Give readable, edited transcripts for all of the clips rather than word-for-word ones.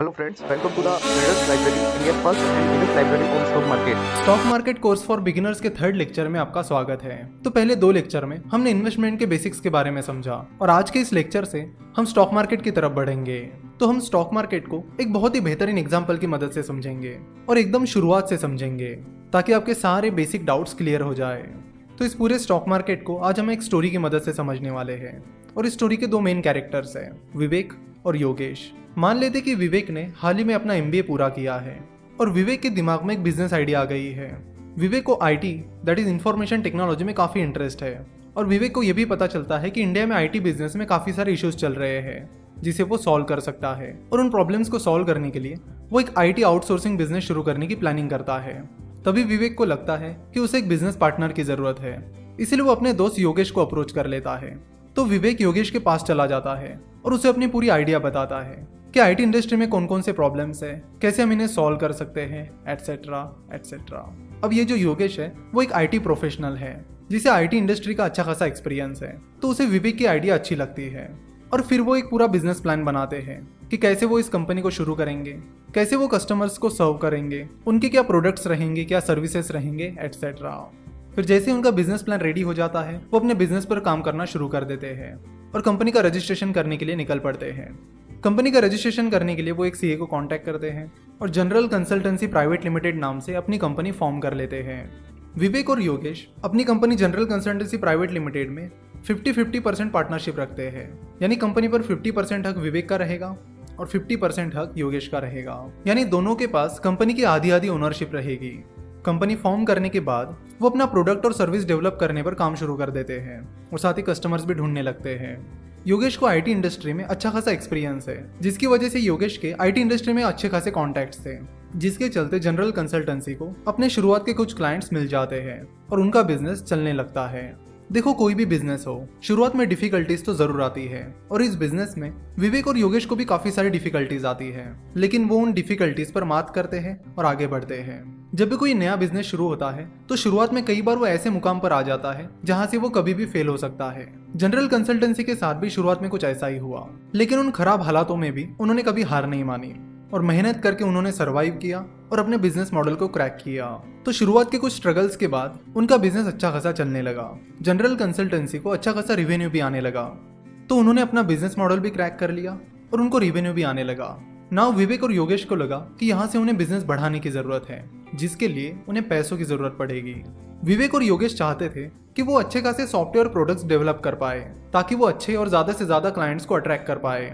Hello friends, welcome to the Traders Library, India first and biggest library on stock market. Stock market course for beginners के third lecture में आपका स्वागत है। तो पहले दो लेक्चर में हमने इन्वेस्टमेंट के बेसिक्स के बारे में समझा और आज के इस लेक्चर से हम स्टॉक मार्केट की तरफ बढ़ेंगे। तो हम स्टॉक मार्केट को एक बहुत ही बेहतरीन एग्जाम्पल की मदद से समझेंगे और एकदम शुरुआत से समझेंगे ताकि आपके सारे बेसिक डाउट्स क्लियर हो जाए। तो इस पूरे स्टॉक मार्केट को आज हम एक स्टोरी की मदद से समझने वाले हैं और इस स्टोरी के दो मेन कैरेक्टर्स हैं, विवेक और योगेश। मान लेते कि विवेक ने हाल ही में अपना MBA पूरा किया है और विवेक के दिमाग में एक बिजनेस आइडिया आ गई है। विवेक को IT that is information technology में काफ़ी इंटरेस्ट है और विवेक को यह भी पता चलता है कि इंडिया में IT बिजनेस में काफ़ी सारे इश्यूज चल रहे हैं जिसे वो सॉल्व कर सकता है और उन प्रॉब्लम्स को सॉल्व करने के लिए वो एक IT आउटसोर्सिंग बिजनेस शुरू करने की प्लानिंग करता है। तभी विवेक को लगता है कि उसे एक बिजनेस पार्टनर की ज़रूरत है, इसलिए वो अपने दोस्त योगेश को अप्रोच कर लेता है। तो विवेक योगेश के पास चला जाता है और उसे अपनी पूरी आइडिया बताता है कि IT इंडस्ट्री में कौन कौन से प्रॉब्लम्स है, कैसे हम इन्हें सॉल्व कर सकते हैं, एटसेट्रा एटसेट्रा। अब ये जो योगेश है वो एक IT प्रोफेशनल है जिसे IT इंडस्ट्री का अच्छा खासा एक्सपीरियंस है, तो उसे विवेक की आइडिया अच्छी लगती है और फिर वो एक पूरा बिजनेस प्लान बनाते हैं कि कैसे वो इस कंपनी को शुरू करेंगे, कैसे वो कस्टमर्स को सर्व करेंगे, उनके क्या प्रोडक्ट्स रहेंगे, क्या सर्विसेज रहेंगे, एटसेट्रा। फिर जैसे उनका बिजनेस प्लान रेडी हो जाता है वो अपने बिजनेस पर काम करना शुरू कर देते हैं और कंपनी का रजिस्ट्रेशन करने के लिए निकल पड़ते हैं। कंपनी का रजिस्ट्रेशन करने के लिए वो एक CA को कांटेक्ट करते हैं और जनरल कंसल्टेंसी प्राइवेट लिमिटेड नाम से अपनी कंपनी फॉर्म कर लेते हैं। विवेक और योगेश अपनी company general consultancy private limited में 50-50% पार्टनरशिप रखते हैं, यानी कंपनी पर 50% हक विवेक का रहेगा और 50% हक योगेश का रहेगा, यानी दोनों के पास कंपनी की आधी आधी ओनरशिप रहेगी। कंपनी फॉर्म करने के बाद वो अपना प्रोडक्ट और सर्विस डेवलप करने पर काम शुरू कर देते हैं और साथ ही कस्टमर्स भी ढूंढने लगते हैं। योगेश को IT इंडस्ट्री में अच्छा खासा एक्सपीरियंस है, जिसकी वजह से योगेश के IT इंडस्ट्री में अच्छे खासे कॉन्टैक्ट्स थे, जिसके चलते जनरल कंसल्टेंसी को अपने शुरुआत के कुछ क्लाइंट्स मिल जाते हैं और उनका बिजनेस चलने लगता है। देखो, कोई भी बिजनेस हो, शुरुआत में डिफिकल्टीज तो जरूर आती है और इस बिजनेस में विवेक और योगेश को भी काफी सारी डिफिकल्टीज आती है, लेकिन वो उन डिफिकल्टीज पर मात करते हैं और आगे बढ़ते हैं। जब भी कोई नया बिजनेस शुरू होता है तो शुरुआत में कई बार वो ऐसे मुकाम पर आ जाता है जहां से वो कभी भी फेल हो सकता है। जनरल कंसल्टेंसी के साथ भी शुरुआत में कुछ ऐसा ही हुआ, लेकिन उन खराब हालातों में भी उन्होंने कभी हार नहीं मानी और मेहनत करके उन्होंने सरवाइव किया और अपने बिजनेस मॉडल को क्रैक किया। तो शुरुआत के कुछ स्ट्रगल्स के बाद उनका बिजनेस अच्छा खासा चलने लगा, जनरल कंसल्टेंसी को अच्छा खासा रिवेन्यू भी आने लगा, तो उन्होंने अपना बिजनेस मॉडल भी क्रैक कर लिया और उनको रिवेन्यू भी आने लगा। नाउ विवेक और योगेश को लगा कि यहाँ से उन्हें बिजनेस बढ़ाने की जरूरत है, जिसके लिए उन्हें पैसों की जरूरत पड़ेगी। विवेक और योगेश चाहते थे कि वो अच्छे खासे सॉफ्टवेयर प्रोडक्ट्स डेवलप कर पाए ताकि वो अच्छे और ज्यादा से ज्यादा क्लाइंट्स को अट्रैक्ट कर पाए,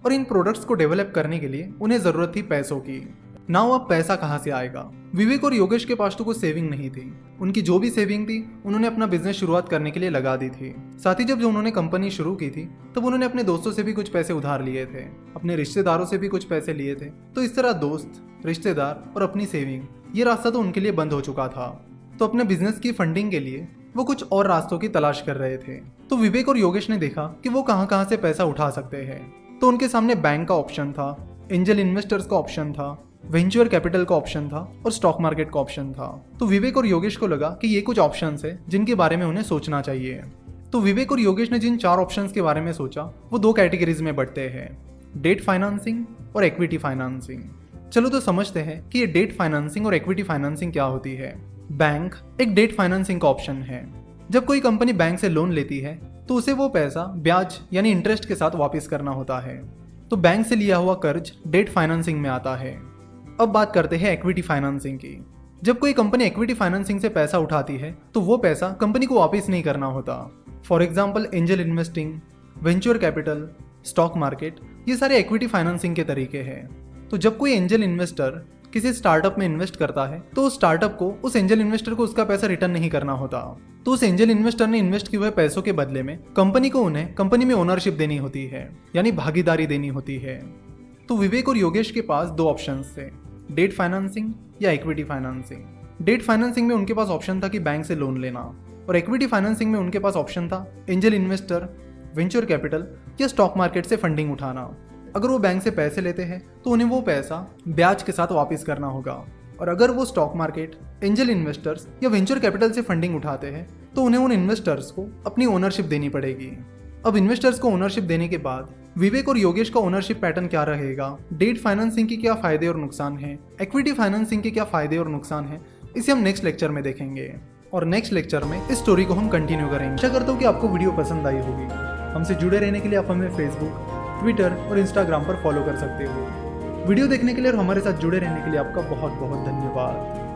और इन प्रोडक्ट्स को डेवलप करने के लिए उन्हें जरूरत थी पैसों की। नाउ अब पैसा कहाँ से आएगा? विवेक और योगेश के पास तो कुछ सेविंग नहीं थी, उनकी जो भी सेविंग थी उन्होंने अपना बिजनेस शुरुआत करने के लिए लगा दी थी। साथ ही जब उन्होंने कंपनी शुरू की थी तब उन्होंने अपने दोस्तों से भी कुछ पैसे उधार लिए थे, अपने रिश्तेदारों से भी कुछ पैसे लिए थे। तो इस तरह दोस्त, रिश्तेदार और अपनी सेविंग, ये रास्ता तो उनके लिए बंद हो चुका था। तो अपने बिजनेस की फंडिंग के लिए वो कुछ और रास्तों की तलाश कर रहे थे। तो विवेक और योगेश ने देखा कि वो कहाँ कहाँ से पैसा उठा सकते हैं। तो उनके सामने बैंक का ऑप्शन था, एंजल इन्वेस्टर्स का ऑप्शन था, वेंचर कैपिटल का ऑप्शन था और स्टॉक मार्केट का ऑप्शन था। तो विवेक और योगेश को लगा कि ये कुछ ऑप्शंस है जिनके बारे में उन्हें सोचना चाहिए। तो विवेक और योगेश ने जिन 4 ऑप्शंस के बारे में सोचा वो 2 कैटेगरीज में बढ़ते हैं, डेट फाइनेंसिंग और इक्विटी फाइनेंसिंग। चलो तो समझते हैं कि ये डेट फाइनेंसिंग और इक्विटी फाइनेंसिंग क्या होती है। बैंक एक डेट फाइनेंसिंग का ऑप्शन है। जब कोई कंपनी बैंक से लोन लेती है तो उसे वो पैसा ब्याज यानी इंटरेस्ट के साथ वापस करना होता है, तो बैंक से लिया हुआ कर्ज डेट फाइनेंसिंग में आता है। अब बात करते हैं इक्विटी फाइनेंसिंग की। जब कोई कंपनी इक्विटी फाइनेंसिंग से पैसा उठाती है तो वो पैसा कंपनी को वापस नहीं करना होता। For example angel investing, venture capital, stock market, ये सारे इक्विटी फाइनेंसिंग के तरीके हैं। तो जब कोई एंजल इन्वेस्टर किसी स्टार्टअप में इन्वेस्ट करता है तो उस स्टार्टअप को, उस एंजल इन्वेस्टर को उसका पैसा रिटर्न नहीं करना होता। तो उस एंजल इन्वेस्टर ने इन्वेस्ट किए हुए पैसों के बदले में कंपनी को उन्हें कंपनी में ओनरशिप देनी होती है, यानी भागीदारी देनी होती है। तो विवेक और योगेश के पास 2 ऑप्शंस थे, डेट फाइनेंसिंग या इक्विटी फाइनेंसिंग। डेट फाइनेंसिंग में उनके पास ऑप्शन था कि बैंक से लोन लेना और इक्विटी फाइनेंसिंग में उनके पास ऑप्शन था एंजल इन्वेस्टर, वेंचर कैपिटल या स्टॉक मार्केट से फंडिंग उठाना। अगर वो बैंक से पैसे लेते हैं तो उन्हें वो पैसा ब्याज के साथ वापस करना होगा, और अगर वो स्टॉक मार्केट, एंजल इन्वेस्टर्स या वेंचर कैपिटल से फंडिंग उठाते हैं तो उन्हें उन इन्वेस्टर्स को अपनी ओनरशिप देनी पड़ेगी। अब इन्वेस्टर्स को ओनरशिप देने के बाद विवेक और योगेश का ओनरशिप पैटर्न क्या रहेगा, डेट फाइनेंसिंग के क्या फायदे और नुकसान हैं, इक्विटी फाइनेंसिंग के क्या फायदे और नुकसान हैं, इसे हम नेक्स्ट लेक्चर में देखेंगे। और नेक्स्ट लेक्चर में इस स्टोरी को हम कंटिन्यू करेंगे। आशा करता हूँ कि आपको वीडियो पसंद आई होगी। हमसे जुड़े रहने के लिए आप हमें फेसबुक, ट्विटर और इंस्टाग्राम पर फॉलो कर सकते हो। वीडियो देखने के लिए और हमारे साथ जुड़े रहने के लिए आपका बहुत बहुत धन्यवाद।